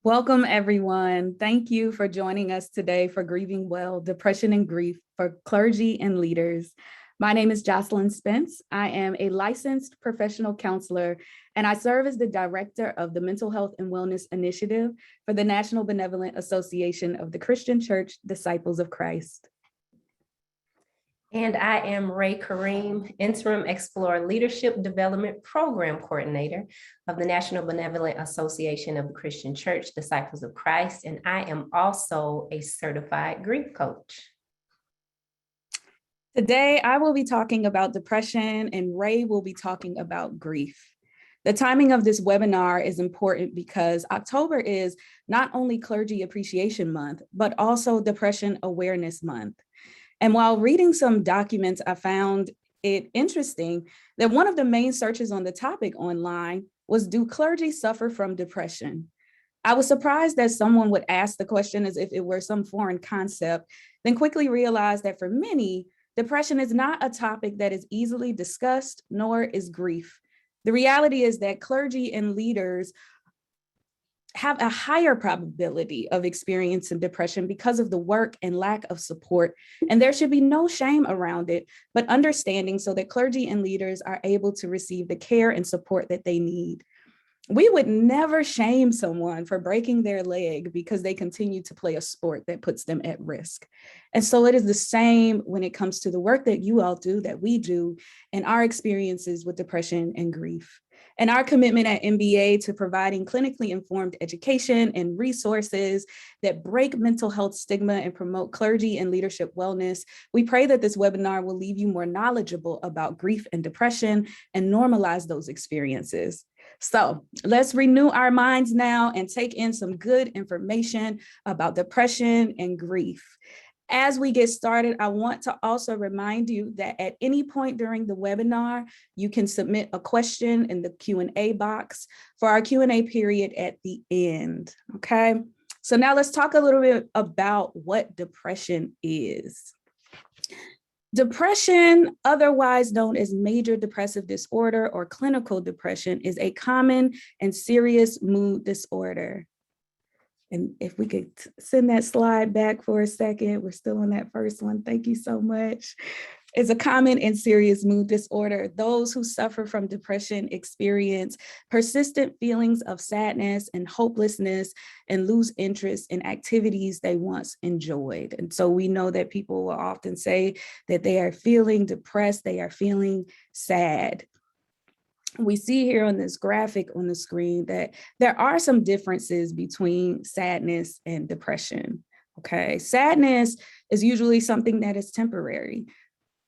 Welcome, everyone. Thank you for joining us today for Grieving Well, Depression and Grief for Clergy and Leaders. My name is Jocelyn Spence. I am a licensed professional counselor, and I serve as the director of the Mental Health and Wellness Initiative for the National Benevolent Association of the Christian Church Disciples of Christ. And I am Ray Kareem, Interim Explorer Leadership Development Program Coordinator of the National Benevolent Association of the Christian Church Disciples of Christ, and I am also a certified grief coach. Today, I will be talking about depression, and Ray will be talking about grief. The timing of this webinar is important because October is not only Clergy Appreciation Month, but also Depression Awareness Month. And while reading some documents, I found it interesting that one of the main searches on the topic online was, do clergy suffer from depression? I was surprised that someone would ask the question as if it were some foreign concept, then quickly realized that for many, depression is not a topic that is easily discussed, nor is grief. The reality is that clergy and leaders have a higher probability of experiencing depression because of the work and lack of support. And there should be no shame around it, but understanding so that clergy and leaders are able to receive the care and support that they need. We would never shame someone for breaking their leg because they continue to play a sport that puts them at risk. And so it is the same when it comes to the work that you all do, that we do, and our experiences with depression and grief. And our commitment at MBA to providing clinically informed education and resources that break mental health stigma and promote clergy and leadership wellness. We pray that this webinar will leave you more knowledgeable about grief and depression and normalize those experiences. So let's renew our minds now and take in some good information about depression and grief. As we get started, I want to also remind you that at any point during the webinar, you can submit a question in the Q&A box for our Q&A period at the end, okay? So now let's talk a little bit about what depression is. Depression, otherwise known as major depressive disorder or clinical depression, is a common and serious mood disorder. And if we could send that slide back for a second, we're still on that first one. Thank you so much. It's a common and serious mood disorder. Those who suffer from depression experience persistent feelings of sadness and hopelessness and lose interest in activities they once enjoyed. And so we know that people will often say that they are feeling depressed, they are feeling sad. We see here on this graphic on the screen that there are some differences between sadness and depression. Okay, sadness is usually something that is temporary.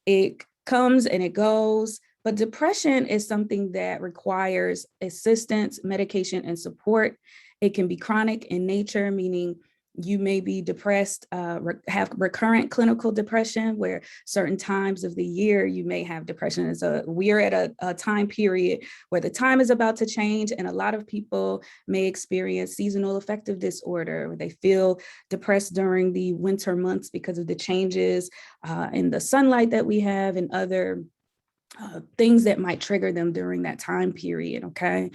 It comes and it goes, but depression is something that requires assistance, medication, and support. It can be chronic in nature, meaning you may be depressed, have recurrent clinical depression, where certain times of the year you may have depression. We're at a time period where the time is about to change, and a lot of people may experience seasonal affective disorder, where they feel depressed during the winter months because of the changes in the sunlight that we have and other things that might trigger them during that time period, okay?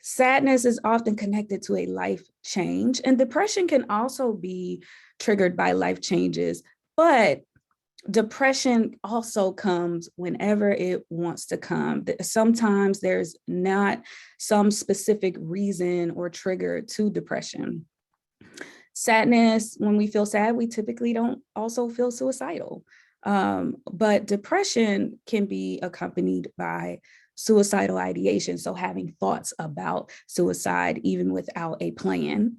Sadness is often connected to a life change, and depression can also be triggered by life changes, but depression also comes whenever it wants to come. Sometimes there's not some specific reason or trigger to depression. Sadness, when we feel sad, we typically don't also feel suicidal. But depression can be accompanied by suicidal ideation, so having thoughts about suicide even without a plan.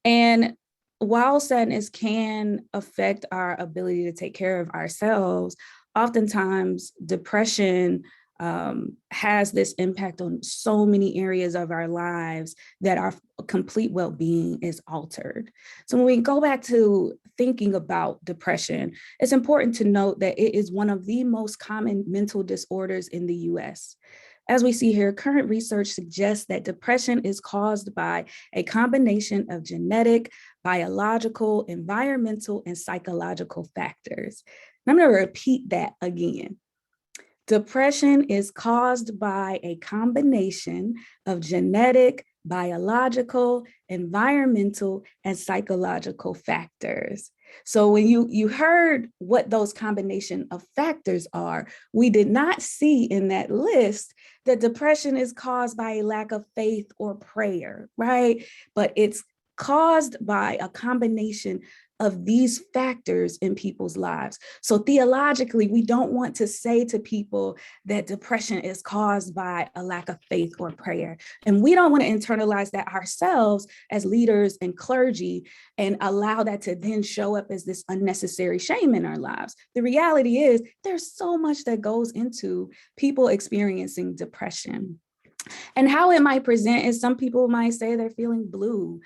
And while sadness can affect our ability to take care of ourselves, oftentimes depression has this impact on so many areas of our lives that our complete well-being is altered. So when we go back to thinking about depression, it's important to note that it is one of the most common mental disorders in the US. As we see here, current research suggests that depression is caused by a combination of genetic, biological, environmental, and psychological factors. And I'm going to repeat that again. Depression is caused by a combination of genetic, biological, environmental, and psychological factors. So when you heard what those combination of factors are, we did not see in that list that depression is caused by a lack of faith or prayer, right? But it's caused by a combination of these factors in people's lives. So theologically, we don't want to say to people that depression is caused by a lack of faith or prayer. And we don't want to internalize that ourselves as leaders and clergy and allow that to then show up as this unnecessary shame in our lives. The reality is there's so much that goes into people experiencing depression. And how it might present is some people might say they're feeling blue.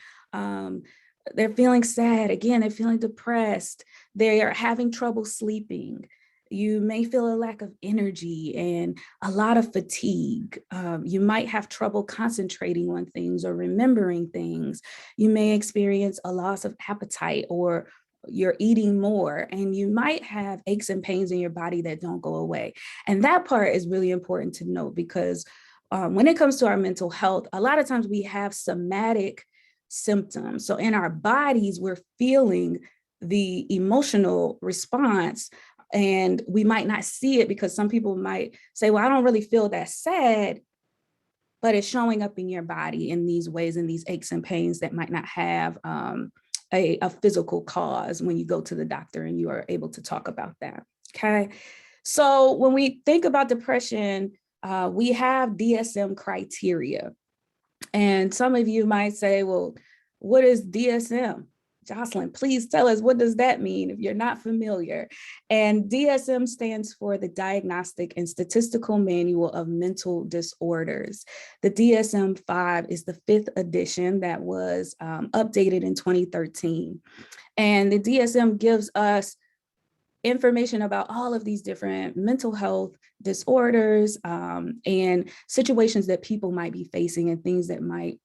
They're feeling sad. Again, they're feeling depressed. They are having trouble sleeping. You may feel a lack of energy and a lot of fatigue. You might have trouble concentrating on things or remembering things. You may experience a loss of appetite, or you're eating more, and you might have aches and pains in your body that don't go away. And that part is really important to note, because when it comes to our mental health, a lot of times we have somatic symptoms. So in our bodies, we're feeling the emotional response, and we might not see it because some people might say, well, I don't really feel that sad, but it's showing up in your body in these ways, in these aches and pains that might not have a physical cause when you go to the doctor and you are able to talk about that. Okay. So when we think about depression, we have DSM criteria. And some of you might say, well, what is DSM? Jocelyn, please tell us, what does that mean if you're not familiar? And DSM stands for the Diagnostic and Statistical Manual of Mental Disorders. The DSM-5 is the 5th edition that was updated in 2013. And the DSM gives us information about all of these different mental health disorders and situations that people might be facing and things that might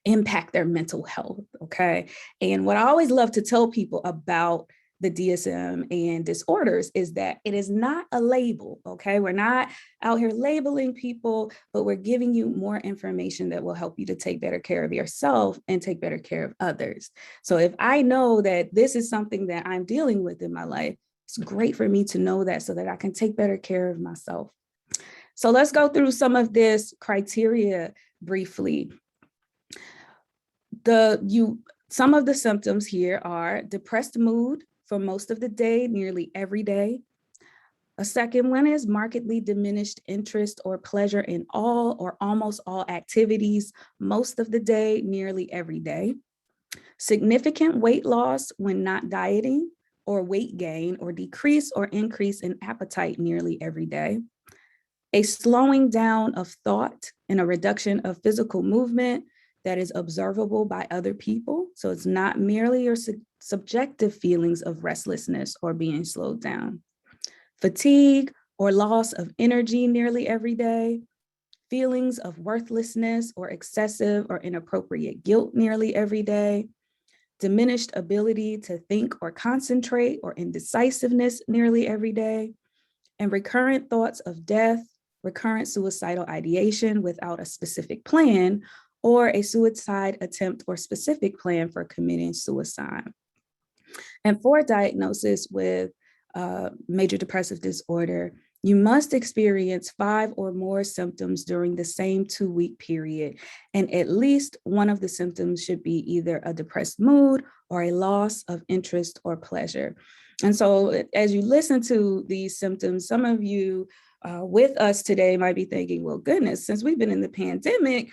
impact their mental health, okay? And what I always love to tell people about the DSM and disorders is that it is not a label, okay? We're not out here labeling people, but we're giving you more information that will help you to take better care of yourself and take better care of others. So if I know that this is something that I'm dealing with in my life, it's great for me to know that so that I can take better care of myself. So let's go through some of this criteria briefly. Some of the symptoms here are depressed mood for most of the day, nearly every day. A second one is markedly diminished interest or pleasure in all or almost all activities, most of the day, nearly every day. Significant weight loss when not dieting, or weight gain or decrease or increase in appetite nearly every day. A slowing down of thought and a reduction of physical movement that is observable by other people. So it's not merely your subjective feelings of restlessness or being slowed down. Fatigue or loss of energy nearly every day. Feelings of worthlessness or excessive or inappropriate guilt nearly every day. Diminished ability to think or concentrate or indecisiveness nearly every day. And recurrent thoughts of death, recurrent suicidal ideation without a specific plan, or a suicide attempt or specific plan for committing suicide. And for diagnosis with major depressive disorder, you must experience 5 or more symptoms during the same 2-week period. And at least one of the symptoms should be either a depressed mood or a loss of interest or pleasure. And so as you listen to these symptoms, some of you with us today might be thinking, well, goodness, since we've been in the pandemic,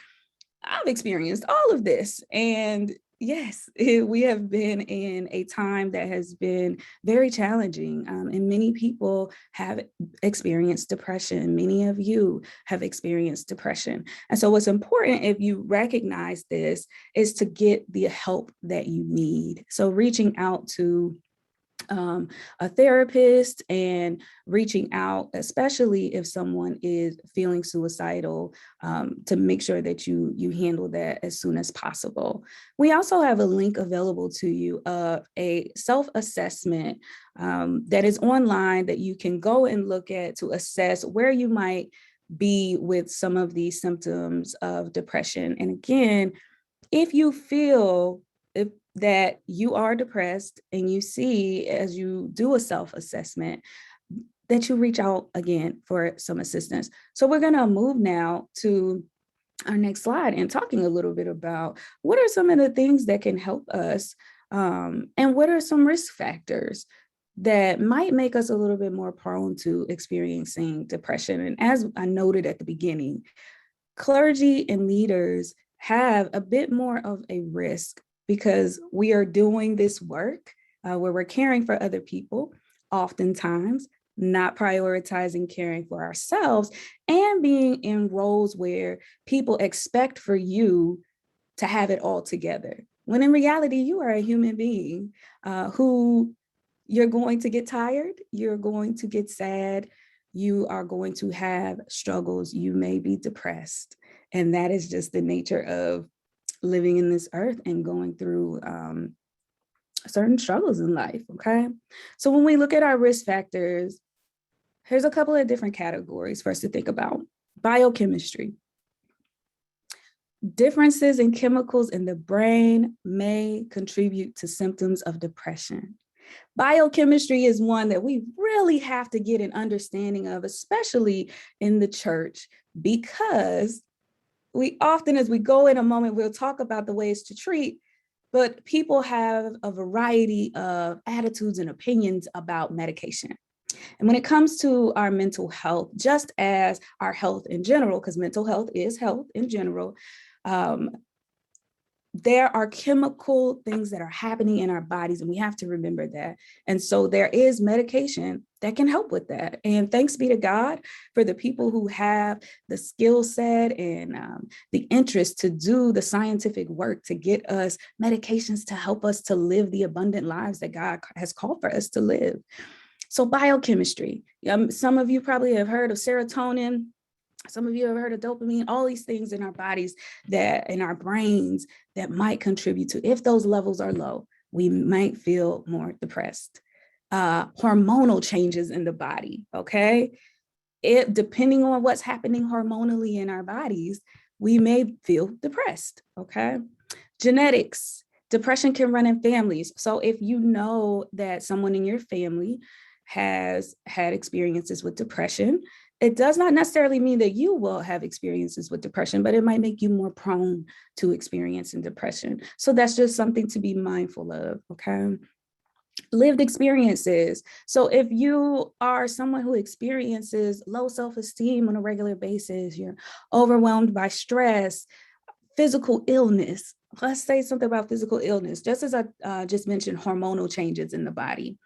I've experienced all of this. And yes, we have been in a time that has been very challenging, and many people have experienced depression. Many of you have experienced depression. And so what's important, if you recognize this, is to get the help that you need. So reaching out to a therapist and reaching out, especially if someone is feeling suicidal, to make sure that you handle that as soon as possible. We also have a link available to you of a self-assessment that is online that you can go and look at to assess where you might be with some of these symptoms of depression. And again, if you feel that you are depressed and you see as you do a self-assessment, that you reach out again for some assistance. So we're going to move now to our next slide and talking a little bit about what are some of the things that can help us, and what are some risk factors that might make us a little bit more prone to experiencing depression. And as I noted at the beginning, clergy and leaders have a bit more of a risk because we are doing this work where we're caring for other people, oftentimes not prioritizing caring for ourselves, and being in roles where people expect for you to have it all together. When in reality, you are a human being who you're going to get tired, you're going to get sad, you are going to have struggles, you may be depressed. And that is just the nature of living in this earth and going through certain struggles in life, okay? So when we look at our risk factors, here's a couple of different categories for us to think about. Biochemistry. Differences in chemicals in the brain may contribute to symptoms of depression. Biochemistry is one that we really have to get an understanding of, especially in the church, because we often, as we go in a moment, we'll talk about the ways to treat, but people have a variety of attitudes and opinions about medication. And when it comes to our mental health, just as our health in general, because mental health is health in general, there are chemical things that are happening in our bodies, and we have to remember that. And so there is medication that can help with that. And thanks be to God for the people who have the skill set and the interest to do the scientific work to get us medications to help us to live the abundant lives that God has called for us to live. So biochemistry, some of you probably have heard of serotonin. Some of you have heard of dopamine, all these things in our bodies that in our brains that might contribute to, if those levels are low, we might feel more depressed. Hormonal changes in the body, okay? Depending on what's happening hormonally in our bodies, we may feel depressed, okay? Genetics, depression can run in families. So if you know that someone in your family has had experiences with depression, it does not necessarily mean that you will have experiences with depression, but it might make you more prone to experiencing depression. So that's just something to be mindful of, okay? Lived experiences. So if you are someone who experiences low self-esteem on a regular basis, you're overwhelmed by stress, physical illness, let's say something about physical illness, just as I just mentioned, hormonal changes in the body.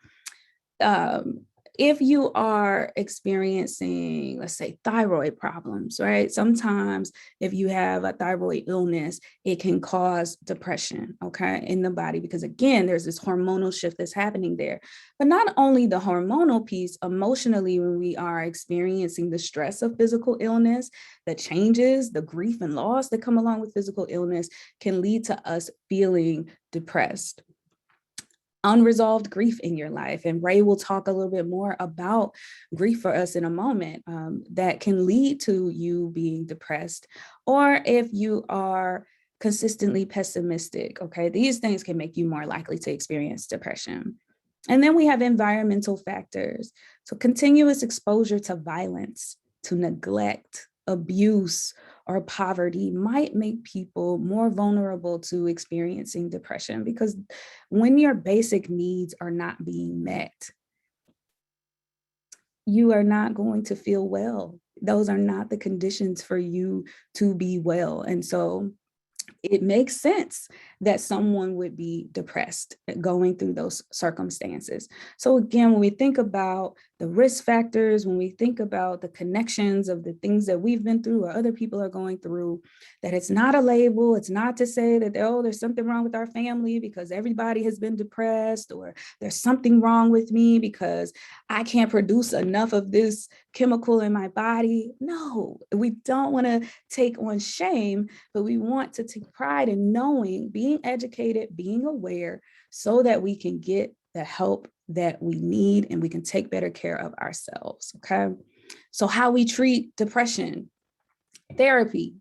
If you are experiencing, let's say, thyroid problems, right? Sometimes if you have a thyroid illness, it can cause depression, okay, in the body, because again, there's this hormonal shift that's happening there. But not only the hormonal piece, emotionally, when we are experiencing the stress of physical illness, the changes, the grief and loss that come along with physical illness can lead to us feeling depressed. Unresolved grief in your life. And Ray will talk a little bit more about grief for us in a moment, that can lead to you being depressed. Or if you are consistently pessimistic, okay, these things can make you more likely to experience depression. And then we have environmental factors. So continuous exposure to violence, to neglect, abuse, or poverty might make people more vulnerable to experiencing depression, because when your basic needs are not being met, you are not going to feel well. Those are not the conditions for you to be well. And so it makes sense that someone would be depressed going through those circumstances. So again, when we think about the risk factors, when we think about the connections of the things that we've been through or other people are going through, that it's not a label. It's not to say that, oh, there's something wrong with our family because everybody has been depressed, or there's something wrong with me because I can't produce enough of this chemical in my body. No, we don't want to take on shame, but we want to take pride in knowing, being educated, being aware, so that we can get the help that we need and we can take better care of ourselves, okay? So how we treat depression, therapy.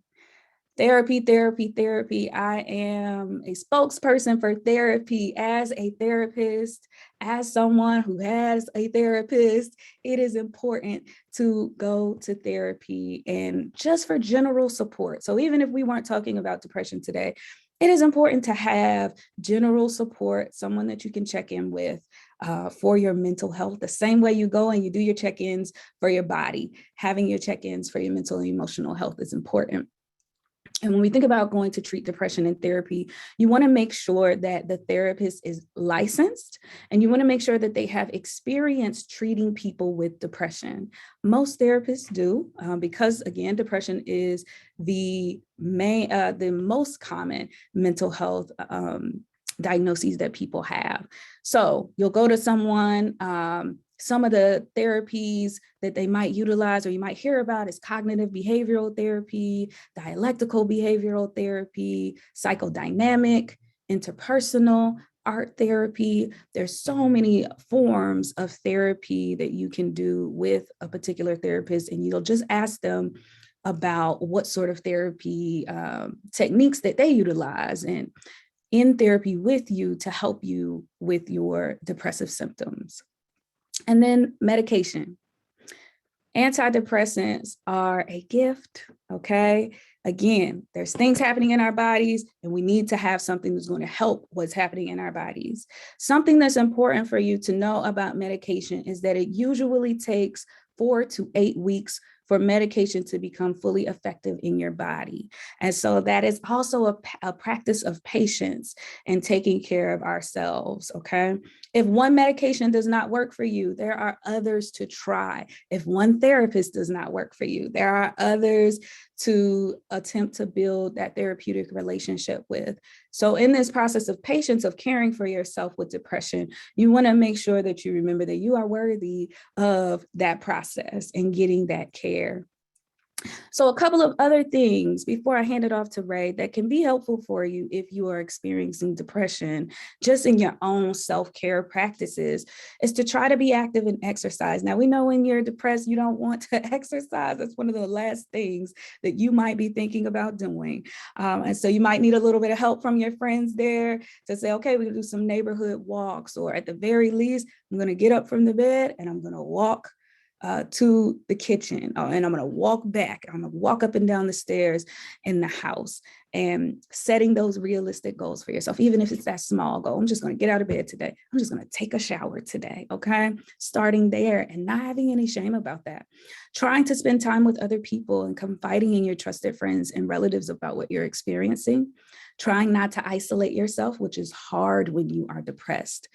Therapy. I am a spokesperson for therapy. As a therapist, as someone who has a therapist, it is important to go to therapy and just for general support. So even if we weren't talking about depression today, it is important to have general support, someone that you can check in with for your mental health. The same way you go and you do your check-ins for your body, having your check-ins for your mental and emotional health is important. And when we think about going to treat depression in therapy, you want to make sure that the therapist is licensed and you want to make sure that they have experience treating people with depression. Most therapists do because, again, depression is the most common mental health diagnoses that people have. So you'll go to someone, some of the therapies that they might utilize or you might hear about is cognitive behavioral therapy, dialectical behavioral therapy, psychodynamic, interpersonal, art therapy. There's so many forms of therapy that you can do with a particular therapist, and you'll just ask them about what sort of therapy techniques that they utilize and in therapy with you to help you with your depressive symptoms. And then medication. Antidepressants are a gift, okay? Again, there's things happening in our bodies and we need to have something that's going to help what's happening in our bodies. Something that's important for you to know about medication is that it usually takes 4 to 8 weeks for medication to become fully effective in your body. And so that is also a practice of patience and taking care of ourselves, okay? If one medication does not work for you, there are others to try. If one therapist does not work for you, there are others to attempt to build that therapeutic relationship with. So in this process of patience, of caring for yourself with depression, you want to make sure that you remember that you are worthy of that process and getting that care. So a couple of other things before I hand it off to Ray that can be helpful for you if you are experiencing depression, just in your own self-care practices, is to try to be active and exercise. Now, we know when you're depressed, you don't want to exercise. That's one of the last things that you might be thinking about doing. And so you might need a little bit of help from your friends there to say, okay, we can do some neighborhood walks, or at the very least, I'm going to get up from the bed and I'm going to walk to the kitchen, and I'm going to walk back. I'm going to walk up and down the stairs in the house, and setting those realistic goals for yourself, even if it's that small goal. I'm just going to get out of bed today. I'm just going to take a shower today. Okay. Starting there and not having any shame about that. Trying to spend time with other people and confiding in your trusted friends and relatives about what you're experiencing. Trying not to isolate yourself, which is hard when you are depressed,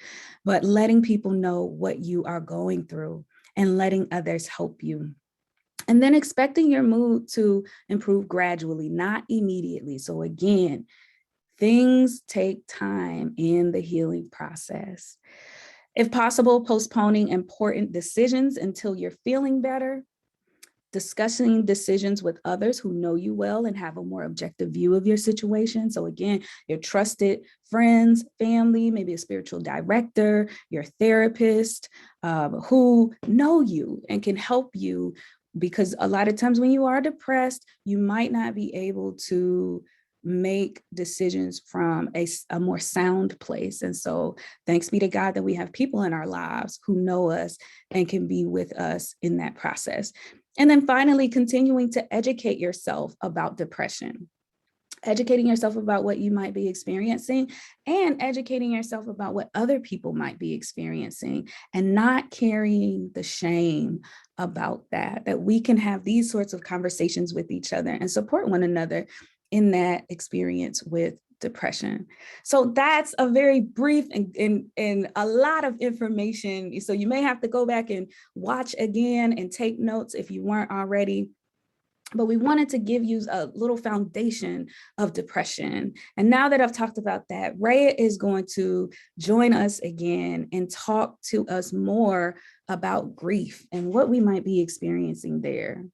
but letting people know what you are going through and letting others help you. And then expecting your mood to improve gradually, not immediately. So again, things take time in the healing process. If possible, postponing important decisions until you're feeling better. Discussing decisions with others who know you well and have a more objective view of your situation. So again, your trusted friends, family, maybe a spiritual director, your therapist, who know you and can help you, because a lot of times when you are depressed, you might not be able to make decisions from a more sound place. And so thanks be to God that we have people in our lives who know us and can be with us in that process. And then finally, continuing to educate yourself about depression, educating yourself about what you might be experiencing and educating yourself about what other people might be experiencing, and not carrying the shame about that we can have these sorts of conversations with each other and support one another in that experience with depression. So that's a very brief and a lot of information. So you may have to go back and watch again and take notes if you weren't already. But we wanted to give you a little foundation of depression. And now that I've talked about that, Ray is going to join us again and talk to us more about grief and what we might be experiencing there.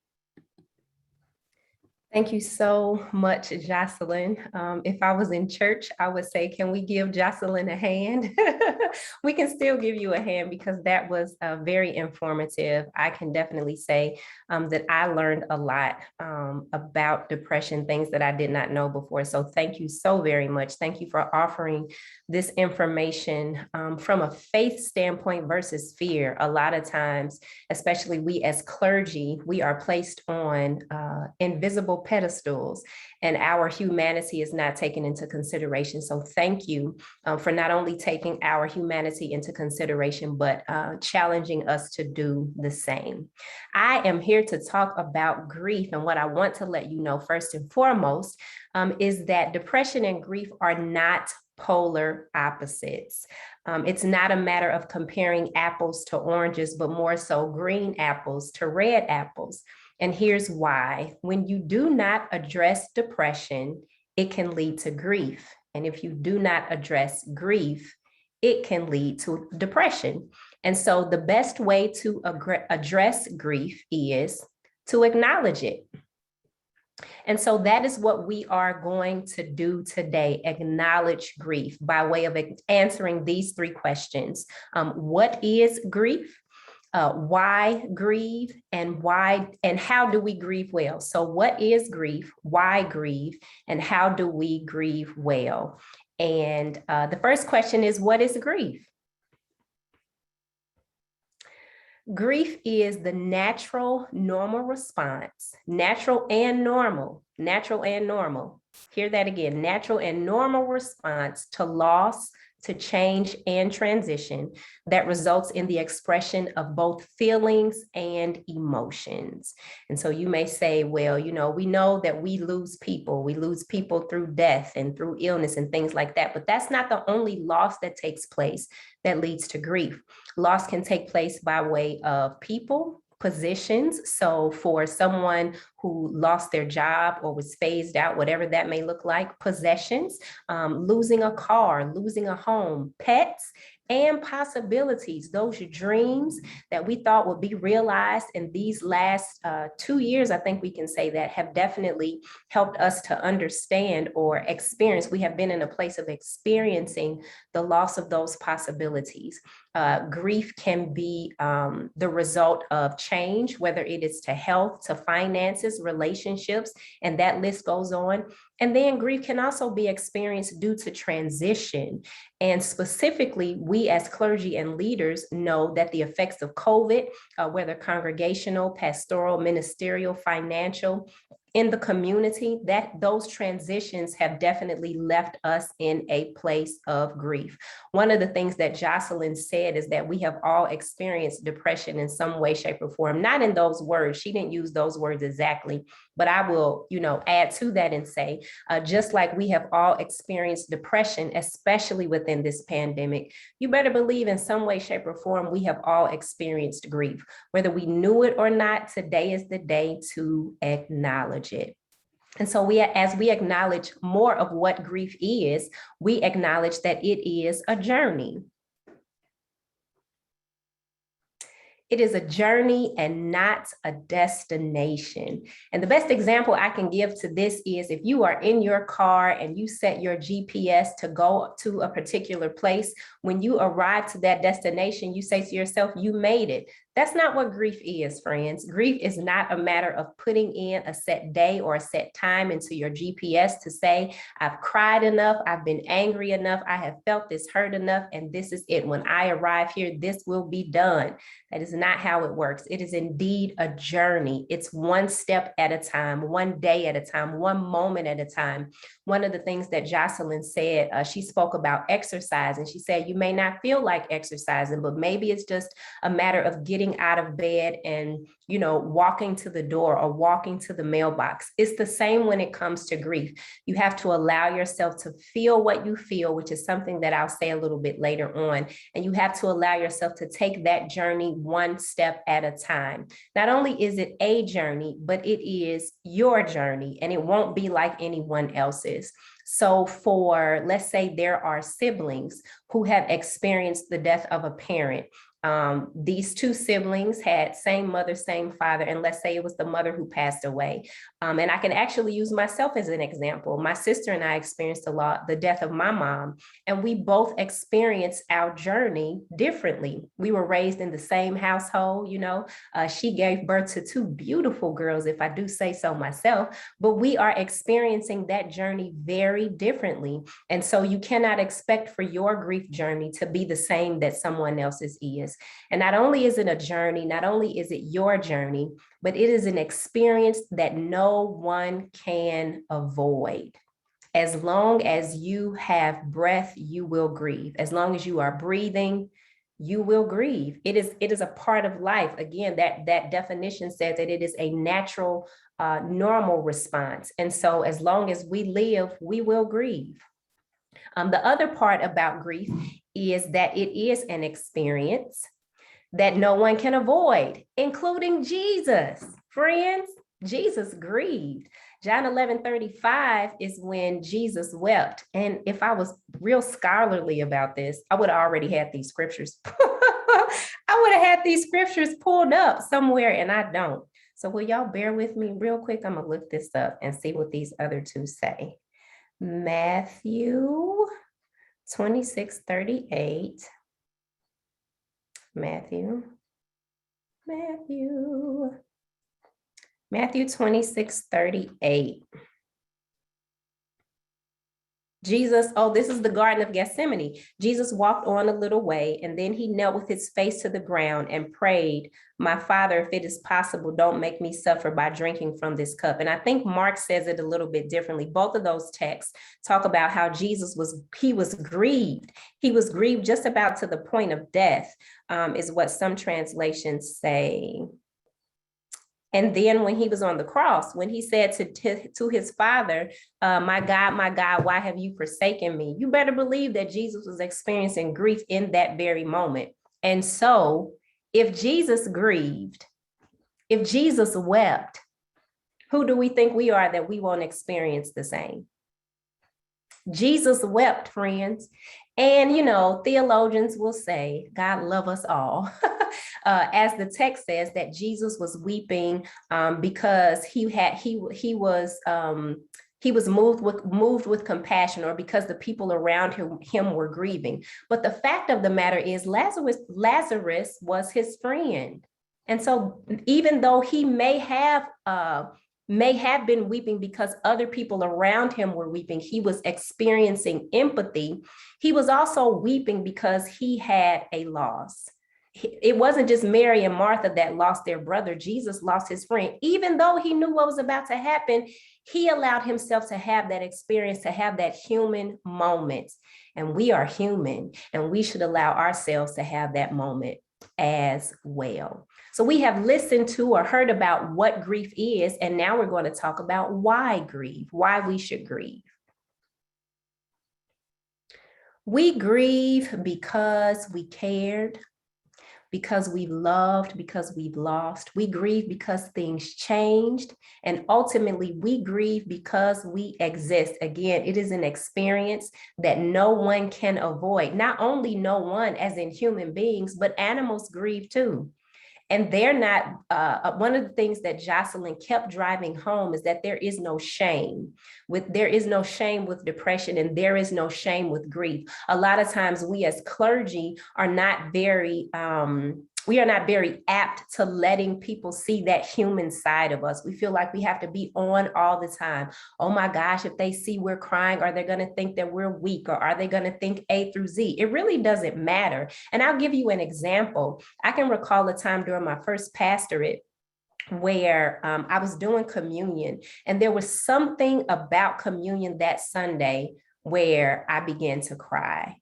Thank you so much, Jocelyn. If I was in church, I would say, can we give Jocelyn a hand? We can still give you a hand because that was very informative. I can definitely say that I learned a lot about depression, things that I did not know before. So thank you so very much. Thank you for offering this information from a faith standpoint versus fear. A lot of times, especially we as clergy, we are placed on invisible pedestals and our humanity is not taken into consideration. So thank you for not only taking our humanity into consideration, but challenging us to do the same. I am here to talk about grief. And what I want to let you know first and foremost is that depression and grief are not polar opposites. It's not a matter of comparing apples to oranges, but more so green apples to red apples. And here's why. When you do not address depression, it can lead to grief. And if you do not address grief, it can lead to depression. And so the best way to address grief is to acknowledge it. And so that is what we are going to do today, acknowledge grief by way of answering these three questions. What is grief? Why grieve, and how do we grieve well? So what is grief, why grieve, and how do we grieve well? And the first question is, what is grief? Grief is the natural, normal response, natural and normal. Hear that again, natural and normal response to loss, to change and transition that results in the expression of both feelings and emotions. And so you may say, well, we know that we lose people through death and through illness and things like that, but that's not the only loss that takes place that leads to grief. Loss can take place by way of people, positions. So for someone who lost their job or was phased out, whatever that may look like, possessions, losing a car, losing a home, pets, and possibilities, those dreams that we thought would be realized in these last 2 years, I think we can say that have definitely helped us to understand or experience. We have been in a place of experiencing the loss of those possibilities. Grief can be the result of change, whether it is to health, to finances, relationships, and that list goes on. And then grief can also be experienced due to transition. And specifically, we as clergy and leaders know that the effects of COVID, whether congregational, pastoral, ministerial, financial, in the community, that those transitions have definitely left us in a place of grief. One of the things that Jocelyn said is that we have all experienced depression in some way, shape, or form. Not in those words. She didn't use those words exactly, but I will, add to that and say, just like we have all experienced depression, especially within this pandemic, you better believe in some way, shape, or form, we have all experienced grief. Whether we knew it or not, today is the day to acknowledge it. And so as we acknowledge more of what grief is, we acknowledge that it is a journey. It is a journey and not a destination. And the best example I can give to this is if you are in your car and you set your GPS to go to a particular place, when you arrive to that destination, you say to yourself, you made it. That's not what grief is, friends. Grief is not a matter of putting in a set day or a set time into your GPS to say, I've cried enough, I've been angry enough, I have felt this hurt enough, and this is it. When I arrive here, this will be done. That is not how it works. It is indeed a journey. It's one step at a time, one day at a time, one moment at a time. One of the things that Jocelyn said, she spoke about exercise, and she said, you may not feel like exercising, but maybe it's just a matter of getting out of bed and, walking to the door or walking to the mailbox. It's the same when it comes to grief. You have to allow yourself to feel what you feel, which is something that I'll say a little bit later on. And you have to allow yourself to take that journey one step at a time. Not only is it a journey, but it is your journey, and it won't be like anyone else's. So let's say there are siblings who have experienced the death of a parent. These two siblings had same mother, same father, and let's say it was the mother who passed away. And I can actually use myself as an example. My sister and I experienced the death of my mom, and we both experienced our journey differently. We were raised in the same household, she gave birth to two beautiful girls, if I do say so myself, but we are experiencing that journey very differently. And so you cannot expect for your grief journey to be the same that someone else's is. And not only is it a journey, not only is it your journey, but it is an experience that no one can avoid. As long as you have breath, you will grieve. As long as you are breathing, you will grieve. It is a part of life. Again, that definition says that it is a natural, normal response. And so as long as we live, we will grieve. The other part about grief is that it is an experience that no one can avoid, including Jesus. Friends, Jesus grieved. John 11:35 is when Jesus wept. And if I was real scholarly about this, I would have already had these scriptures. I would have had these scriptures pulled up somewhere, and I don't. So will y'all bear with me real quick? I'm going to look this up and see what these other two say. Matthew 26:38. Matthew 26:38. Jesus, this is the Garden of Gethsemane. Jesus walked on a little way, and then he knelt with his face to the ground and prayed, "My Father, if it is possible, don't make me suffer by drinking from this cup." And I think Mark says it a little bit differently. Both of those texts talk about how Jesus was grieved. He was grieved just about to the point of death, is what some translations say. And then when he was on the cross, when he said to his Father, my God, why have you forsaken me?" You better believe that Jesus was experiencing grief in that very moment. And so if Jesus grieved, if Jesus wept, who do we think we are that we won't experience the same? Jesus wept, friends. And, theologians will say, God love us all. As the text says, that Jesus was weeping because he was moved with compassion, or because the people around him were grieving. But the fact of the matter is, Lazarus was his friend. And so even though he may have been weeping because other people around him were weeping, he was experiencing empathy. He was also weeping because he had a loss. It wasn't just Mary and Martha that lost their brother. Jesus lost his friend. Even though he knew what was about to happen, he allowed himself to have that experience, to have that human moment. And we are human, and we should allow ourselves to have that moment as well. So we have listened to or heard about what grief is, and now we're going to talk about why grieve, why we should grieve. We grieve because we cared, because we've loved, because we've lost. We grieve because things changed. And ultimately, we grieve because we exist. Again, it is an experience that no one can avoid. Not only no one, as in human beings, but animals grieve too. And they're not, one of the things that Jocelyn kept driving home is that there is no shame. There is no shame with depression, and there is no shame with grief. A lot of times we as clergy are not very apt to letting people see that human side of us. We feel like we have to be on all the time. Oh my gosh, if they see we're crying, are they going to think that we're weak, or are they going to think A through Z? It really doesn't matter. And I'll give you an example. I can recall a time during my first pastorate where I was doing communion, and there was something about communion that Sunday where I began to cry.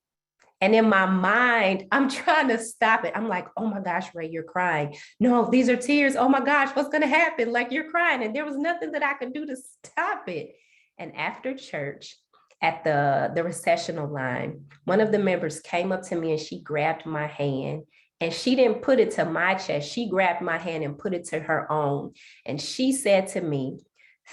And in my mind, I'm trying to stop it. I'm like, oh my gosh, Ray, you're crying. No, these are tears. Oh my gosh, what's going to happen? Like, you're crying. And there was nothing that I could do to stop it. And after church, at the recessional line, one of the members came up to me and she grabbed my hand. And she didn't put it to my chest. She grabbed my hand and put it to her own. And she said to me,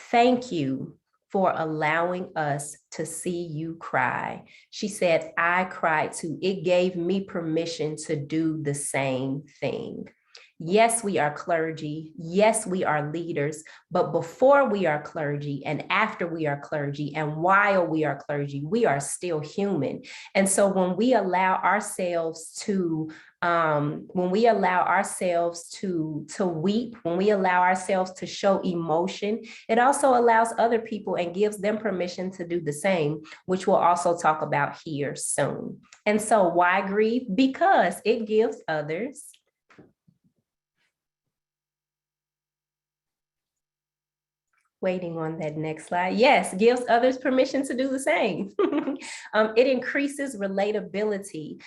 "Thank you for allowing us to see you cry. She said, I cried too. It gave me permission to do the same thing. Yes, we are clergy. Yes, we are leaders. But before we are clergy and after we are clergy and while we are clergy, we are still human. And so when we allow ourselves to weep, when we allow ourselves to show emotion, it also allows other people and gives them permission to do the same, which we'll also talk about here soon. And so why grieve? Because it gives others waiting on that next slide. Yes, gives others permission to do the same. It increases relatability.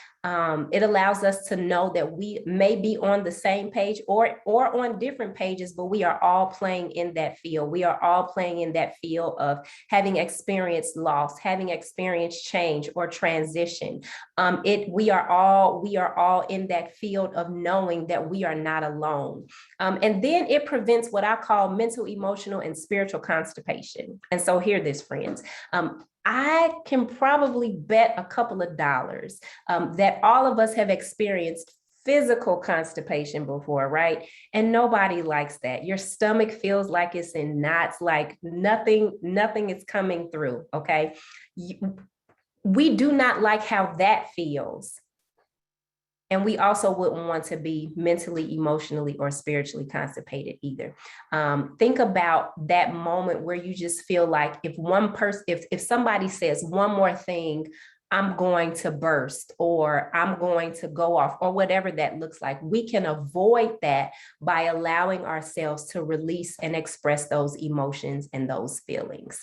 It allows us to know that we may be on the same page or on different pages, but we are all playing in that field. We are all playing in that field of having experienced loss, having experienced change or transition. We are all in that field of knowing that we are not alone. And then it prevents what I call mental, emotional, and spiritual constipation. And so hear this, friends. I can probably bet a couple of dollars that all of us have experienced physical constipation before, right? And nobody likes that. Your stomach feels like it's in knots, like nothing is coming through, okay? We do not like how that feels. And we also wouldn't want to be mentally, emotionally, or spiritually constipated either. Think about that moment where you just feel like if somebody says one more thing, I'm going to burst or I'm going to go off or whatever that looks like. We can avoid that by allowing ourselves to release and express those emotions and those feelings.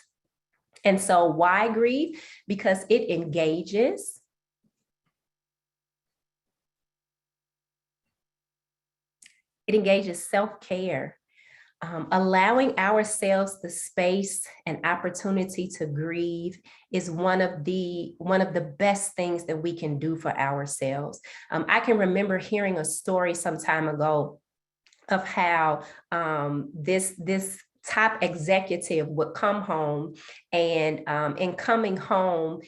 And so why grieve? Because it engages. It engages self-care, allowing ourselves the space and opportunity to grieve is one of the best things that we can do for ourselves. I can remember hearing a story some time ago of how this top executive would come home, and in coming home,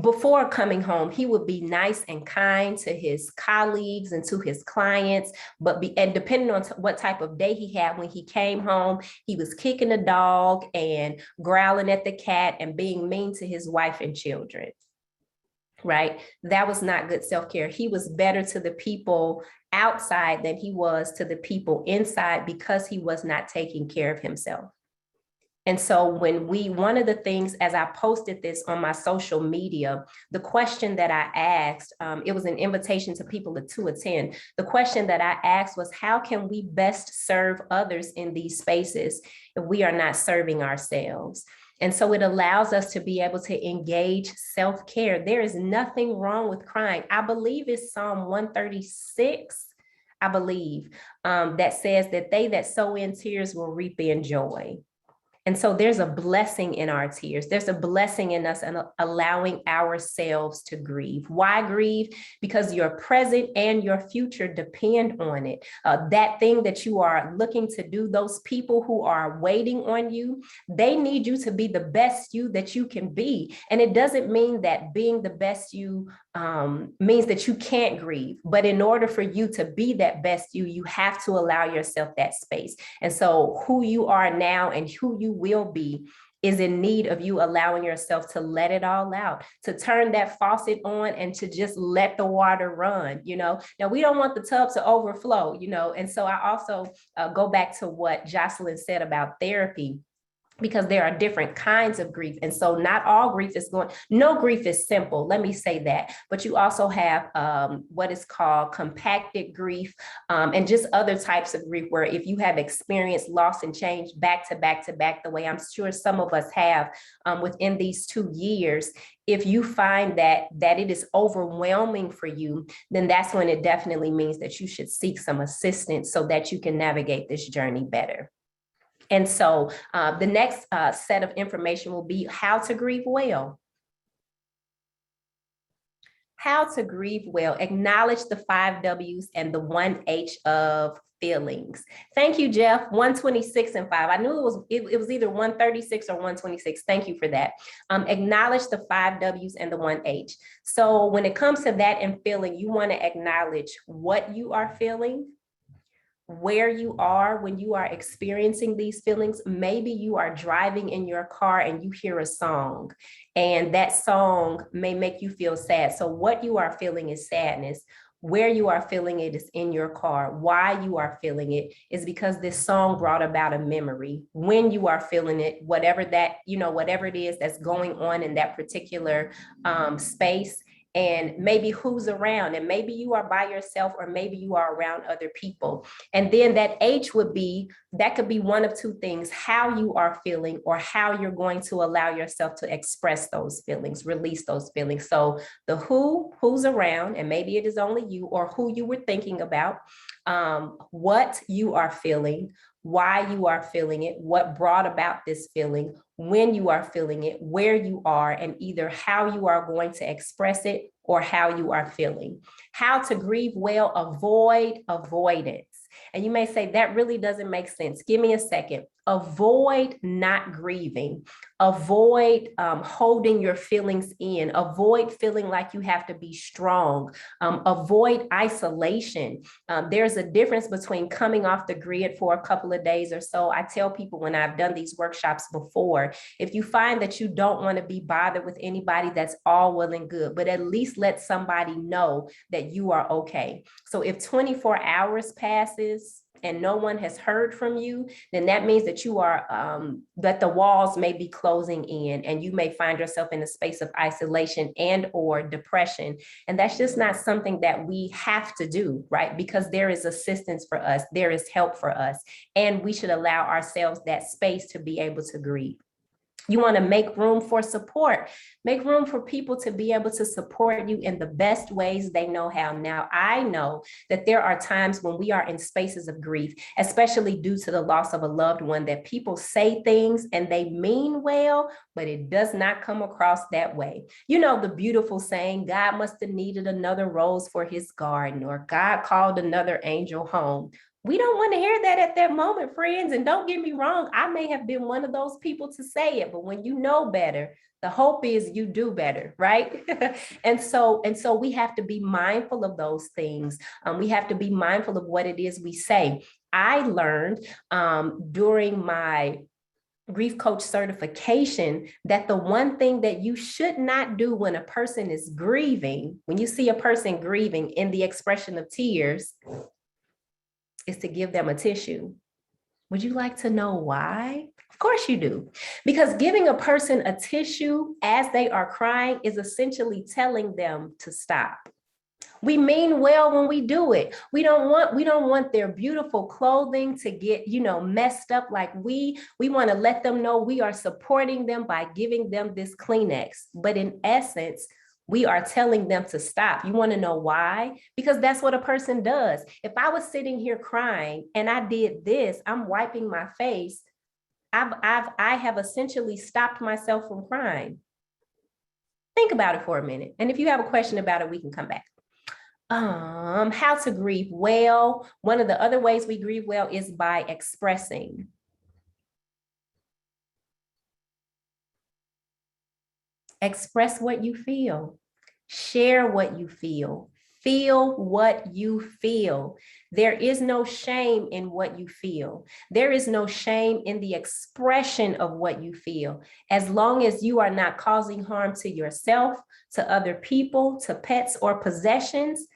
before coming home, he would be nice and kind to his colleagues and to his clients, and depending on what type of day he had when he came home, he was kicking the dog and growling at the cat and being mean to his wife and children. Right? That was not good self-care. He was better to the people outside than he was to the people inside because he was not taking care of himself. And so one of the things, as I posted this on my social media, the question that I asked, it was an invitation to people to attend. The question that I asked was, how can we best serve others in these spaces if we are not serving ourselves? And so it allows us to be able to engage self-care. There is nothing wrong with crying. I believe it's Psalm 136, I believe, that says that they that sow in tears will reap in joy. And so there's a blessing in our tears. There's a blessing in us and allowing ourselves to grieve. Why grieve? Because your present and your future depend on it. That thing that you are looking to do, those people who are waiting on you, they need you to be the best you that you can be. And it doesn't mean that being the best you means that you can't grieve. But in order for you to be that best you have to allow yourself that space. And so who you are now and who you will be is in need of you allowing yourself to let it all out, to turn that faucet on and to just let the water run, Now, we don't want the tub to overflow, And so I also go back to what Jocelyn said about therapy, because there are different kinds of grief. And so not all grief no grief is simple, let me say that, but you also have what is called compacted grief and just other types of grief where if you have experienced loss and change back to back to back, the way I'm sure some of us have within these 2 years, if you find that it is overwhelming for you, then that's when it definitely means that you should seek some assistance so that you can navigate this journey better. And so the next set of information will be how to grieve well. How to grieve well. Acknowledge the 5 W's and the 1 H of feelings. Thank you, Jeff. 126 and 5. I knew it was either 136 or 126. Thank you for that. Acknowledge the 5 W's and the 1 H. So when it comes to that and feeling, you want to acknowledge what you are feeling, where you are when you are experiencing these feelings. Maybe you are driving in your car and you hear a song, and that song may make you feel sad. So what you are feeling is sadness. Where you are feeling it is in your car. Why you are feeling it is because this song brought about a memory. When you are feeling it, whatever that, whatever it is that's going on in that particular space, and maybe who's around, and maybe you are by yourself, or maybe you are around other people. And then that H would be, that could be one of two things: how you are feeling, or how you're going to allow yourself to express those feelings, release those feelings. So the who's around, and maybe it is only you, or who you were thinking about, what you are feeling, why you are feeling it, what brought about this feeling, when you are feeling it, where you are, and either how you are going to express it or how you are feeling. How to grieve well. Avoid avoidance. And you may say, that really doesn't make sense. Give me a second. Avoid not grieving. Avoid holding your feelings in. Avoid feeling like you have to be strong. Avoid isolation. There's a difference between coming off the grid for a couple of days or so. I tell people when I've done these workshops before, if you find that you don't want to be bothered with anybody, that's all well and good, but at least let somebody know that you are okay. So if 24 hours passes and no one has heard from you, then that means that you are, that the walls may be closing in, and you may find yourself in a space of isolation and or depression. And that's just not something that we have to do, right? Because there is assistance for us, there is help for us, and we should allow ourselves that space to be able to grieve. You want to make room for support. Make room for people to be able to support you in the best ways they know how. Now, I know that there are times when we are in spaces of grief, especially due to the loss of a loved one, that people say things and they mean well, but it does not come across that way. You know, the beautiful saying, God must have needed another rose for his garden, or God called another angel home. We don't want to hear that at that moment, friends. And don't get me wrong, I may have been one of those people to say it, but when you know better, the hope is you do better, right? and so we have to be mindful of those things. We have to be mindful of what it is we say. I learned during my grief coach certification that the one thing that you should not do when a person is grieving, when you see a person grieving in the expression of tears, is to give them a tissue. Would you like to know why? Of course you do. Because giving a person a tissue as they are crying is essentially telling them to stop. We mean well when we do it. We don't want their beautiful clothing to get, messed up. Like we want to let them know we are supporting them by giving them this Kleenex. But in essence, we are telling them to stop. You want to know why? Because that's what a person does. If I was sitting here crying and I did this, I'm wiping my face, I have essentially stopped myself from crying. Think about it for a minute. And if you have a question about it, we can come back. How to grieve well. One of the other ways we grieve well is by expressing. Express what you feel. Share what you feel. Feel what you feel. There is no shame in what you feel. There is no shame in the expression of what you feel. As long as you are not causing harm to yourself, to other people, to pets or possessions,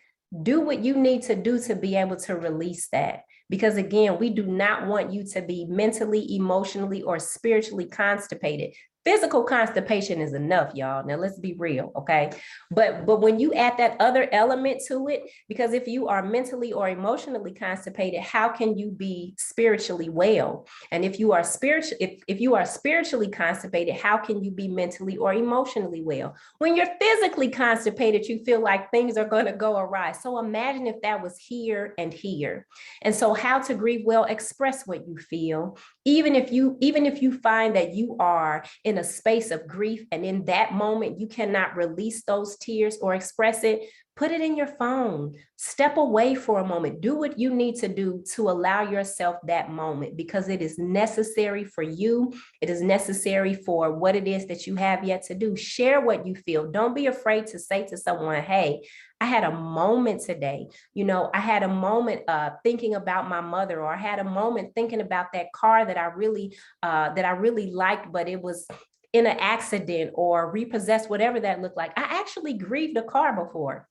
do what you need to do to be able to release that. Because again, we do not want you to be mentally, emotionally, or spiritually constipated. Physical constipation is enough, y'all. Now let's be real, okay? But when you add that other element to it, because if you are mentally or emotionally constipated, how can you be spiritually well? And if you are spiritually constipated, how can you be mentally or emotionally well? When you're physically constipated, you feel like things are going to go awry. So imagine if that was here and here. And so how to grieve well, express what you feel. Even if you find that you are in in a space of grief, and in that moment, you cannot release those tears or express it, put it in your phone. Step away for a moment. Do what you need to do to allow yourself that moment, because it is necessary for you. It is necessary for what it is that you have yet to do. Share what you feel. Don't be afraid to say to someone, hey, I had a moment today. I had a moment thinking about my mother, or I had a moment thinking about that car that I really liked, but it was in an accident or repossessed, whatever that looked like. I actually grieved a car before.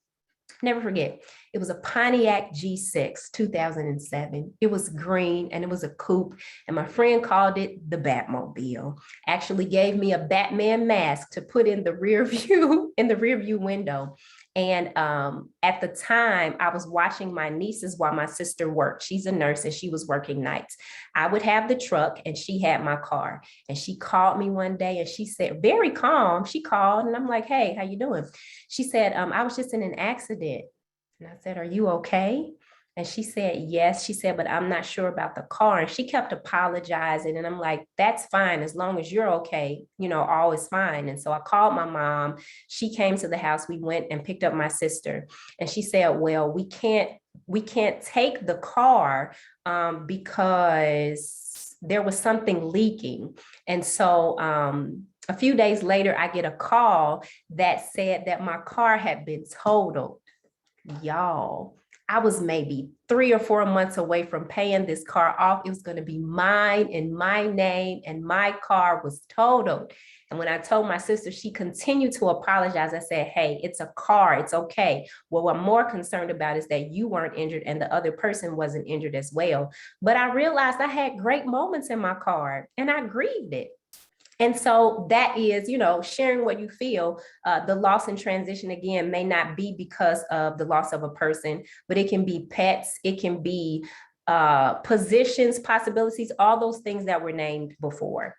Never forget. It was a Pontiac G6, 2007. It was green and it was a coupe. And my friend called it the Batmobile. Actually gave me a Batman mask to put in the rear view window. And at the time, I was watching my nieces while my sister worked. She's a nurse and she was working nights. I would have the truck and she had my car. And she called me one day and she said, very calm, she called and I'm like, hey, how you doing? She said, I was just in an accident. And I said, are you okay? And she said, yes. She said, but I'm not sure about the car. And she kept apologizing. And I'm like, that's fine. As long as you're okay, all is fine. And so I called my mom. She came to the house. We went and picked up my sister. And she said, well, we can't take the car because there was something leaking. And so a few days later, I get a call that said that my car had been totaled. Y'all, I was maybe 3 or 4 months away from paying this car off. It was going to be mine in my name, and my car was totaled. And when I told my sister, she continued to apologize. I said, hey, it's a car. It's okay. What I'm more concerned about is that you weren't injured and the other person wasn't injured as well. But I realized I had great moments in my car and I grieved it. And so that is, sharing what you feel. The loss and transition, again, may not be because of the loss of a person, but it can be pets, it can be positions, possibilities, all those things that were named before.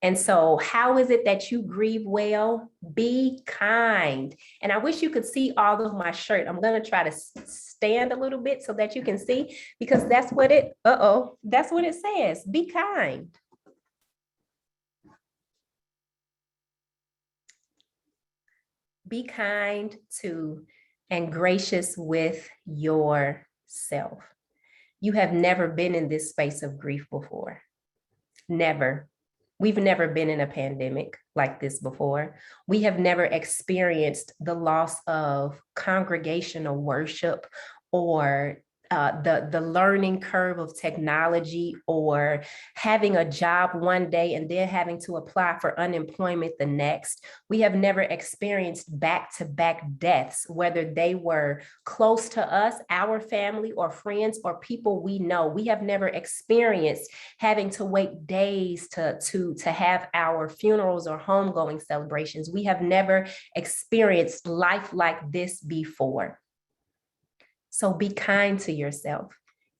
And so how is it that you grieve well? Be kind. And I wish you could see all of my shirt. I'm going to try to stand a little bit so that you can see, because that's what it says. Be kind. Be kind to and gracious with yourself. You have never been in this space of grief before. Never. We've never been in a pandemic like this before. We have never experienced the loss of congregational worship or the learning curve of technology, or having a job one day and then having to apply for unemployment the next. We have never experienced back-to-back deaths, whether they were close to us, our family or friends or people we know. We have never experienced having to wait days to have our funerals or homegoing celebrations. We have never experienced life like this before. So be kind to yourself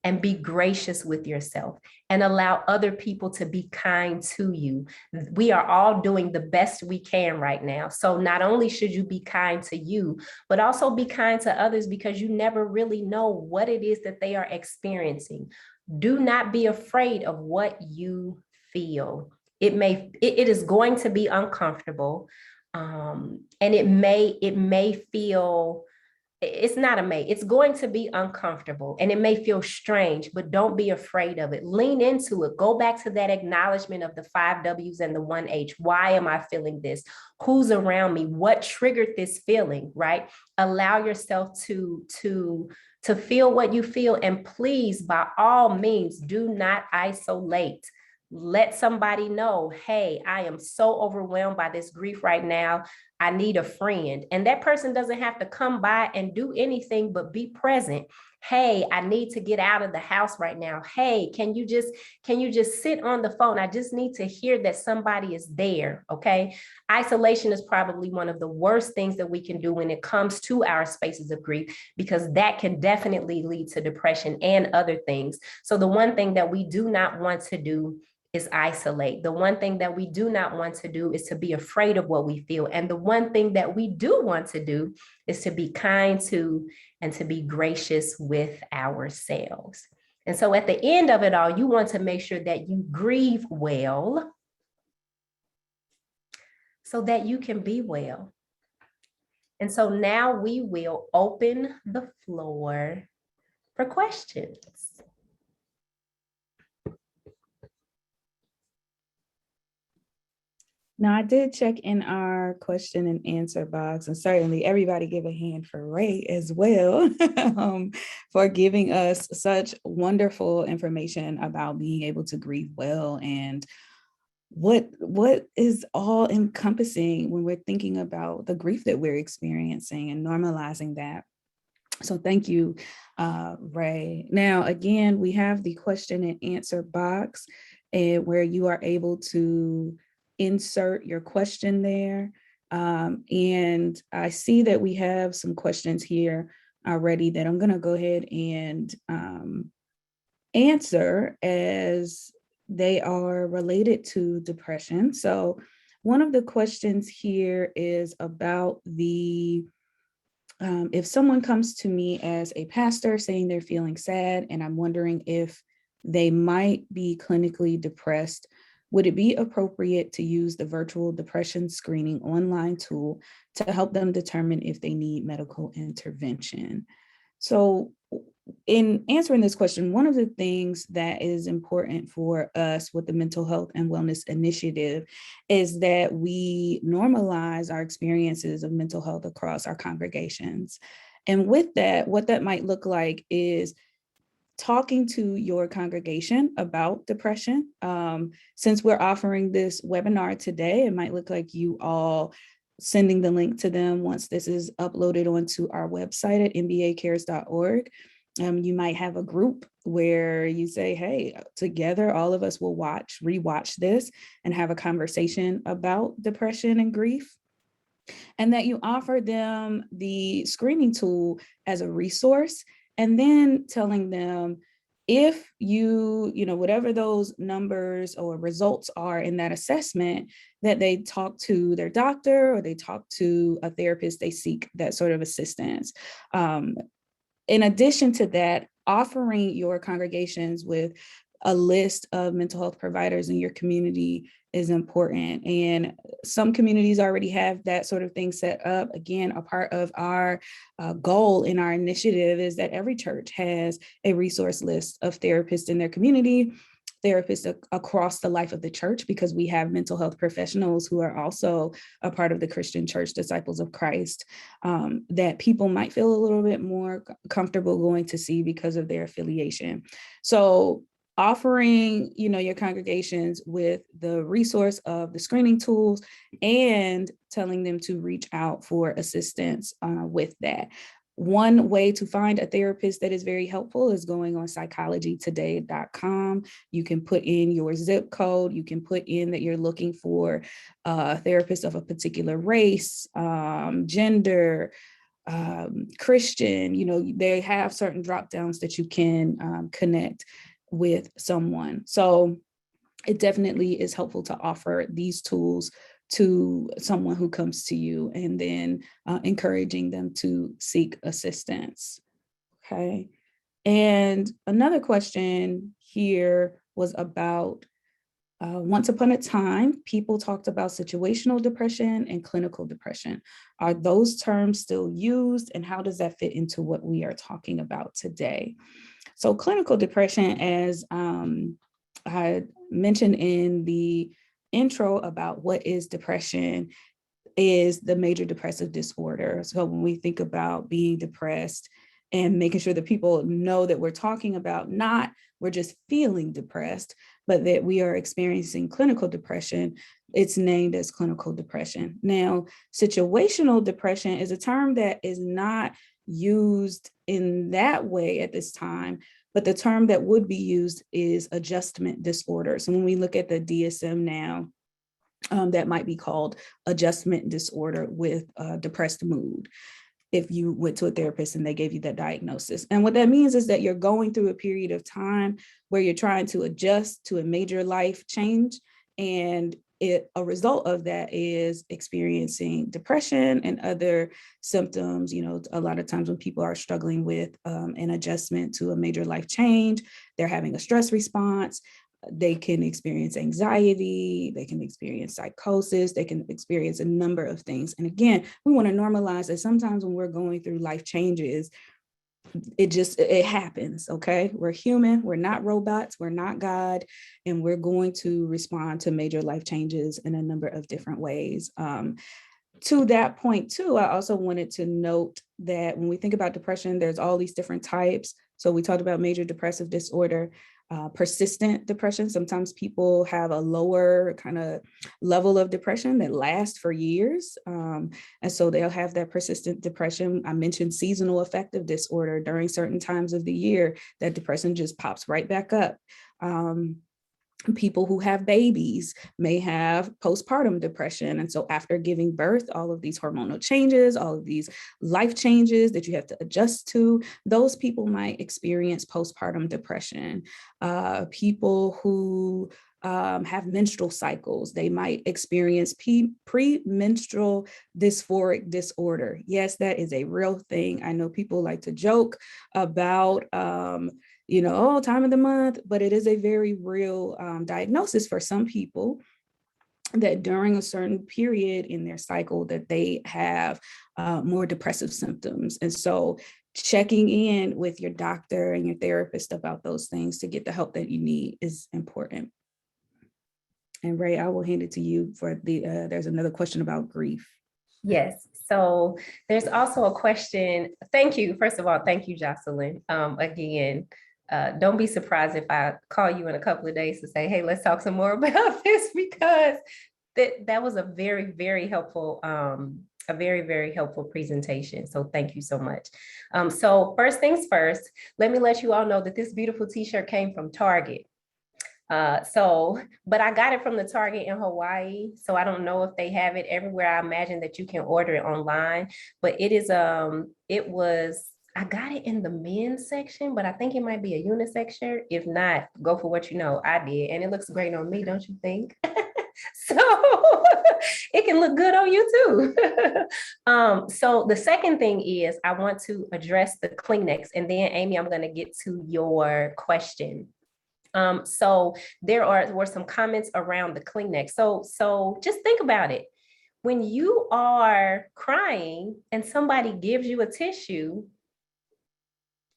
and be gracious with yourself and allow other people to be kind to you. We are all doing the best we can right now. So not only should you be kind to you, but also be kind to others, because you never really know what it is that they are experiencing. Do not be afraid of what you feel. It is going to be uncomfortable. And it may feel, it's going to be uncomfortable and it may feel strange, but don't be afraid of it. Lean into it. Go back to that acknowledgement of the 5 W's and the 1 H. Why am I feeling this? Who's around me? What triggered this feeling, right? Allow yourself to feel what you feel. And please, by all means, do not isolate. Let somebody know, hey, I am so overwhelmed by this grief right now. I need a friend. And that person doesn't have to come by and do anything but be present. Hey, I need to get out of the house right now. Hey, can you just sit on the phone? I just need to hear that somebody is there. Okay. Isolation is probably one of the worst things that we can do when it comes to our spaces of grief, because that can definitely lead to depression and other things. So the one thing that we do not want to do is isolate. The one thing that we do not want to do is to be afraid of what we feel. And the one thing that we do want to do is to be kind to and to be gracious with ourselves. And so at the end of it all, you want to make sure that you grieve well so that you can be well. And so now we will open the floor for questions. Now, I did check in our question and answer box, and certainly everybody give a hand for Ray as well for giving us such wonderful information about being able to grieve well and what is all encompassing when we're thinking about the grief that we're experiencing and normalizing that. So thank you, Ray. Now, again, we have the question and answer box where you are able to insert your question there. And I see that we have some questions here already that I'm going to go ahead and answer as they are related to depression. So one of the questions here is about the if someone comes to me as a pastor saying they're feeling sad and I'm wondering if they might be clinically depressed, would it be appropriate to use the virtual depression screening online tool to help them determine if they need medical intervention? So in answering this question, one of the things that is important for us with the Mental Health and Wellness Initiative is that we normalize our experiences of mental health across our congregations. And with that, what that might look like is talking to your congregation about depression. Since we're offering this webinar today, it might look like you all sending the link to them once this is uploaded onto our website at nbacares.org. You might have a group where you say, hey, together, all of us will rewatch this and have a conversation about depression and grief. And that you offer them the screening tool as a resource, and then telling them if whatever those numbers or results are in that assessment, that they talk to their doctor or they talk to a therapist, they seek that sort of assistance. In addition to that, offering your congregations with a list of mental health providers in your community is important. And some communities already have that sort of thing set up. Again, a part of our goal in our initiative is that every church has a resource list of therapists in their community, therapists across the life of the church, because we have mental health professionals who are also a part of the Christian Church, Disciples of Christ, that people might feel a little bit more comfortable going to see because of their affiliation. So offering, your congregations with the resource of the screening tools and telling them to reach out for assistance with that. One way to find a therapist that is very helpful is going on psychologytoday.com. You can put in your zip code. You can put in that you're looking for a therapist of a particular race, gender, Christian. They have certain drop downs that you can connect with someone. So it definitely is helpful to offer these tools to someone who comes to you, and then encouraging them to seek assistance. Okay. And another question here was about once upon a time, people talked about situational depression and clinical depression. Are those terms still used, and how does that fit into what we are talking about today? So clinical depression, as I mentioned in the intro about what is depression, is the major depressive disorder. So when we think about being depressed and making sure that people know that we're talking about not we're just feeling depressed, but that we are experiencing clinical depression, it's named as clinical depression. Now, situational depression is a term that is not used in that way at this time, but the term that would be used is adjustment disorder. So when we look at the DSM now, that might be called adjustment disorder with depressed mood, if you went to a therapist and they gave you that diagnosis. And what that means is that you're going through a period of time where you're trying to adjust to a major life change, and a result of that is experiencing depression and other symptoms. A lot of times when people are struggling with an adjustment to a major life change, they're having a stress response. They can experience anxiety, they can experience psychosis, they can experience a number of things. And again, we want to normalize that sometimes when we're going through life changes, it happens. Okay, we're human, we're not robots, we're not God, and we're going to respond to major life changes in a number of different ways. To that point too, I also wanted to note that when we think about depression, there's all these different types. So we talked about major depressive disorder, persistent depression. Sometimes people have a lower kind of level of depression that lasts for years. And so they'll have that persistent depression. I mentioned seasonal affective disorder. During certain times of the year, that depression just pops right back up. People who have babies may have postpartum depression. And so after giving birth, all of these hormonal changes, all of these life changes that you have to adjust to, those people might experience postpartum depression. People who have menstrual cycles, they might experience premenstrual dysphoric disorder. Yes, that is a real thing. I know people like to joke about oh, time of the month, but it is a very real diagnosis for some people, that during a certain period in their cycle that they have more depressive symptoms. And so checking in with your doctor and your therapist about those things to get the help that you need is important. And Ray, I will hand it to you for there's another question about grief. Yes. So there's also a question. Thank you. First of all, thank you, Jocelyn. Again, don't be surprised if I call you in a couple of days to say, hey, let's talk some more about this, because that was a very, very helpful, very helpful presentation. So thank you so much. So first things first, let me let you all know that this beautiful t-shirt came from Target. But I got it from the Target in Hawaii. So I don't know if they have it everywhere. I imagine that you can order it online, but I got it in the men's section, but I think it might be a unisex shirt. If not, go for what you know. I did, and it looks great on me, don't you think? So it can look good on you too. So the second thing is I want to address the Kleenex, and then Amy, I'm going to get to your question. So were some comments around the Kleenex. So just think about it. When you are crying and somebody gives you a tissue,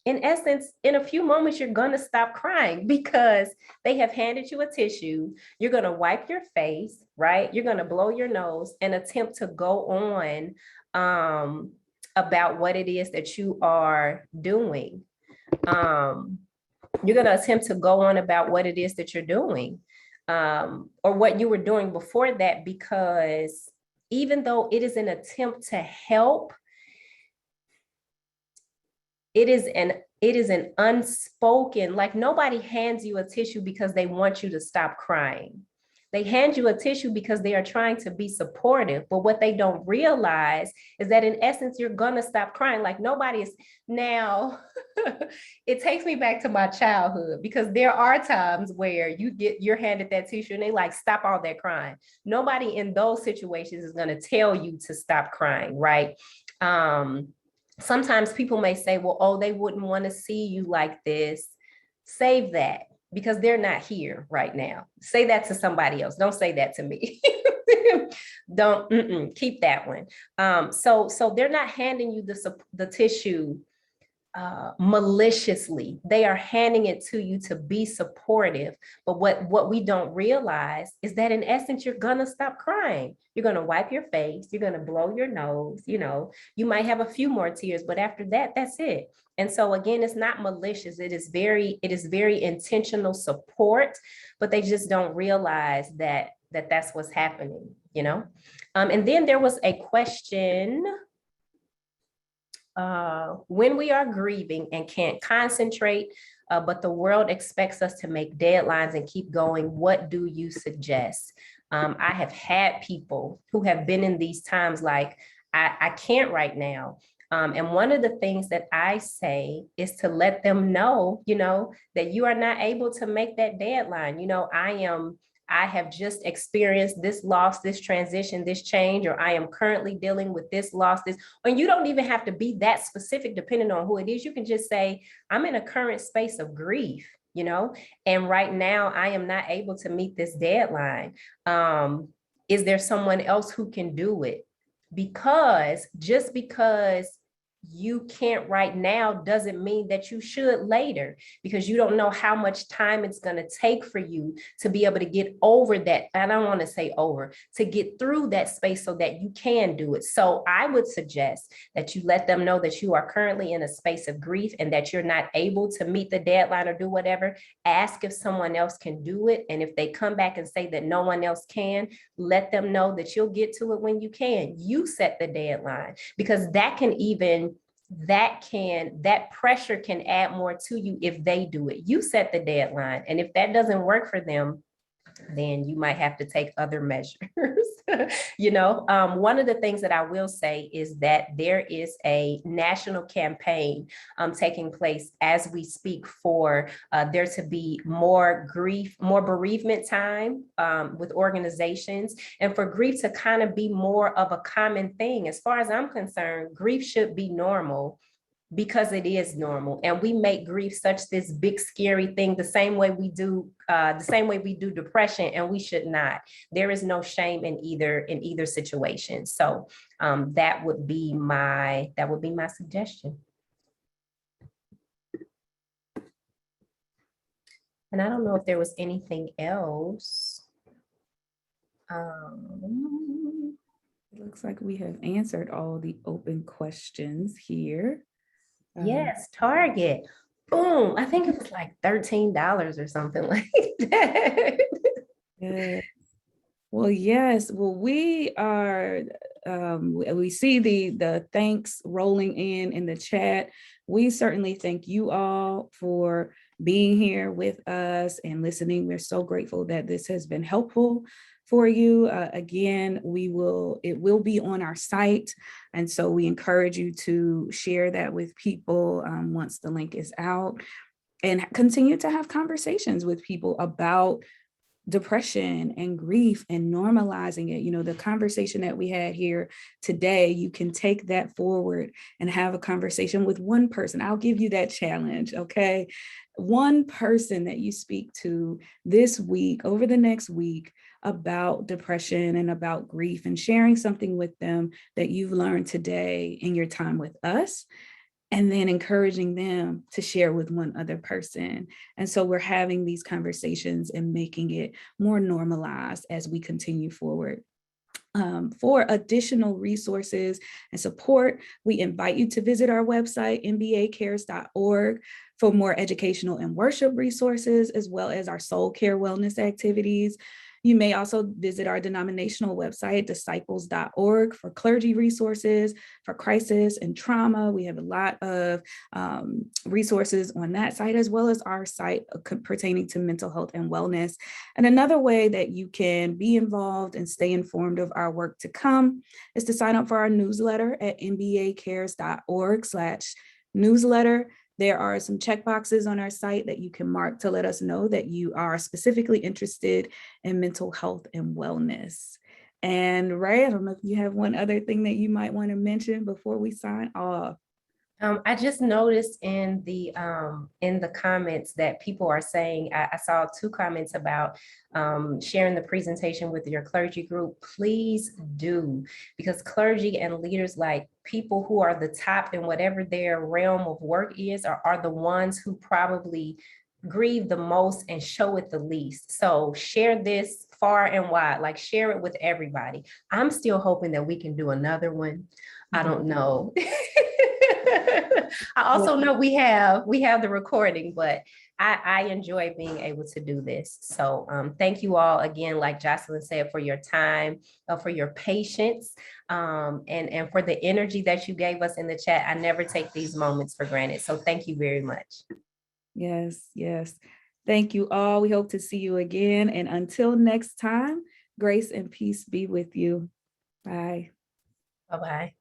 in essence, in a few moments, you're going to stop crying because they have handed you a tissue. You're going to wipe your face, right? You're going to blow your nose and attempt to go on about what it is that you are doing. You're going to attempt to go on about what it is that you're doing, or what you were doing before that, because even though it is an attempt to help, it is an unspoken, like nobody hands you a tissue because they want you to stop crying. They hand you a tissue because they are trying to be supportive. But what they don't realize is that in essence, you're going to stop crying. Like nobody is now. It takes me back to my childhood, because there are times where you're handed that tissue and they like, stop all that crying. Nobody in those situations is going to tell you to stop crying, right? Sometimes people may say, well, oh, they wouldn't want to see you like this. Save that, because they're not here right now. Say that to somebody else. Don't say that to me. Don't keep that one. So they're not handing you the tissue maliciously. They are handing it to you to be supportive. But what we don't realize is that in essence, you're gonna stop crying. You're gonna wipe your face. You're gonna blow your nose. You might have a few more tears, but after that, that's it. And so again, it's not malicious. It is very intentional support, but they just don't realize that that's what's happening. And then there was a question. When we are grieving and can't concentrate, but the world expects us to make deadlines and keep going, what do you suggest? I have had people who have been in these times like, I can't right now. And one of the things that I say is to let them know, that you are not able to make that deadline. I have just experienced this loss, this transition, this change, or I am currently dealing with this loss, this, and you don't even have to be that specific depending on who it is. You can just say, I'm in a current space of grief. you know? And right now I am not able to meet this deadline. Is there someone else who can do it? Because just because you can't right now doesn't mean that you should later, because you don't know how much time it's going to take for you to be able to get over that. I don't want to say over, to get through that space so that you can do it. So I would suggest that you let them know that you are currently in a space of grief and that you're not able to meet the deadline or do whatever. Ask if someone else can do it. And if they come back and say that no one else can, let them know that you'll get to it when you can. You set the deadline, because that pressure can add more to you if they do it. You set the deadline. And if that doesn't work for them, then you might have to take other measures. One of the things that I will say is that there is a national campaign taking place as we speak for there to be more bereavement time with organizations, and for grief to kind of be more of a common thing. As far as I'm concerned, grief should be normal, because it is normal. And we make grief such this big, scary thing, the same way we do depression, and we should not. There is no shame in either situation. So that would be my suggestion. And I don't know if there was anything else. It looks like we have answered all the open questions here. Yes, Target. Boom. I think it was like $13 or something like that. Yeah. Well, yes. Well, we are, we see the thanks rolling in the chat. We certainly thank you all for being here with us and listening. We're so grateful that this has been helpful for you. Again, it will be on our site. And so we encourage you to share that with people once the link is out, and continue to have conversations with people about depression and grief and normalizing it. The conversation that we had here today, you can take that forward and have a conversation with one person. I'll give you that challenge, okay? One person that you speak to this week, over the next week, about depression and about grief, and sharing something with them that you've learned today in your time with us, and then encouraging them to share with one other person. And so we're having these conversations and making it more normalized as we continue forward. For additional resources and support, we invite you to visit our website, nbacares.org, for more educational and worship resources, as well as our soul care wellness activities. You may also visit our denominational website, disciples.org, for clergy resources, for crisis and trauma. We have a lot of resources on that site, as well as our site pertaining to mental health and wellness. And another way that you can be involved and stay informed of our work to come is to sign up for our newsletter at nbacares.org/newsletter. There are some checkboxes on our site that you can mark to let us know that you are specifically interested in mental health and wellness. And Ray, I don't know if you have one other thing that you might want to mention before we sign off. I just noticed in the comments that people are saying, I saw 2 comments about sharing the presentation with your clergy group. Please do, because clergy and leaders, like people who are the top in whatever their realm of work is, are the ones who probably grieve the most and show it the least. So share this far and wide, like share it with everybody. I'm still hoping that we can do another one. I don't know. I also know we have the recording, but I enjoy being able to do this. So thank you all again, like Jocelyn said, for your time, for your patience, and for the energy that you gave us in the chat. I never take these moments for granted. So thank you very much. Yes, yes. Thank you all. We hope to see you again. And until next time, grace and peace be with you. Bye. Bye-bye.